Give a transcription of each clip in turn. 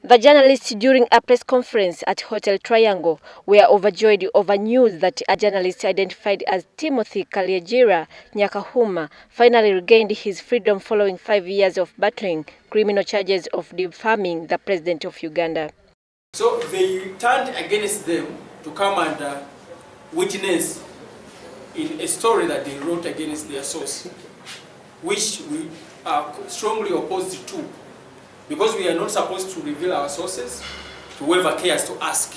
The journalists, during a press conference at Hotel Triangle, were overjoyed over news that a journalist identified as Timothy Kalyegira Nyakahuma finally regained his freedom following 5 years of battling criminal charges of defaming the president of Uganda. So they turned against them to come and witness in a story that they wrote against their source, which we are strongly opposed to. Because we are not supposed to reveal our sources to whoever cares to ask.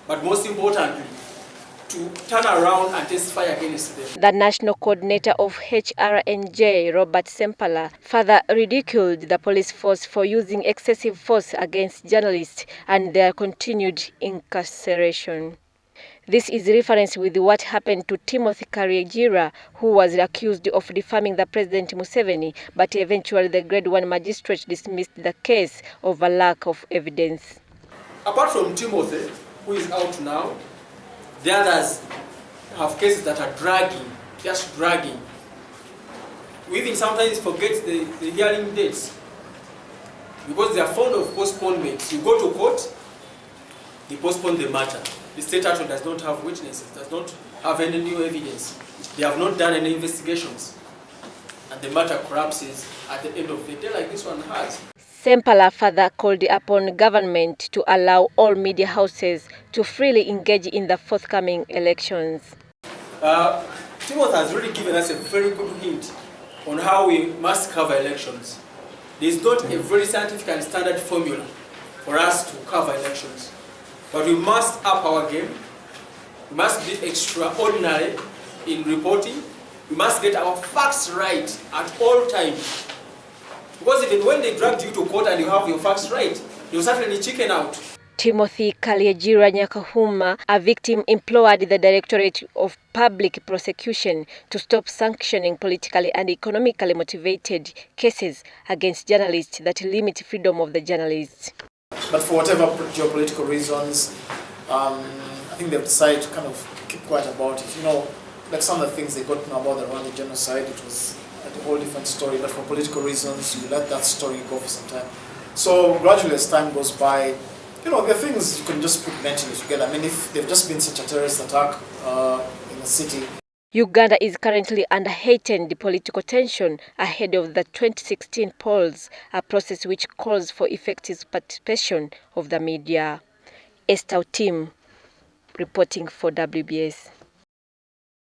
But most importantly, to turn around and testify against them. The national coordinator of HRNJ, Robert Sempala, further ridiculed the police force for using excessive force against journalists and their continued incarceration. This is reference with what happened to Timothy Kalyegira, who was accused of defaming the President Museveni, but eventually the Grade 1 magistrate dismissed the case over lack of evidence. Apart from Timothy, who is out now, the others have cases that are dragging, just dragging. We even sometimes forget the hearing dates because they are fond of postponements. You go to court, they postpone the matter. The state attorney does not have witnesses, does not have any new evidence. They have not done any investigations. And the matter collapses at the end of the day like this one has. Sempala further called upon government to allow all media houses to freely engage in the forthcoming elections. Timothy has really given us a very good hint on how we must cover elections. There is not a very scientific and standard formula for us to cover elections. But we must up our game. We must be extraordinary in reporting. We must get our facts right at all times. Because even when they dragged you to court and you have your facts right, you'll certainly chicken out. Timothy Kalyegira Nyakahuma, a victim, implored the Directorate of Public Prosecution to stop sanctioning politically and economically motivated cases against journalists that limit freedom of the journalists. But for whatever geopolitical reasons, I think they've decided to kind of keep quiet about it. You know, like some of the things they got to know about the Rwanda genocide, it was a whole different story. But for political reasons, you let that story go for some time. So gradually, as time goes by, you know, there are things you can just put mentally together. I mean, if they've just been such a terrorist attack in a city. Uganda is currently under heightened political tension ahead of the 2016 polls, a process which calls for effective participation of the media. Esther Tim, reporting for WBS.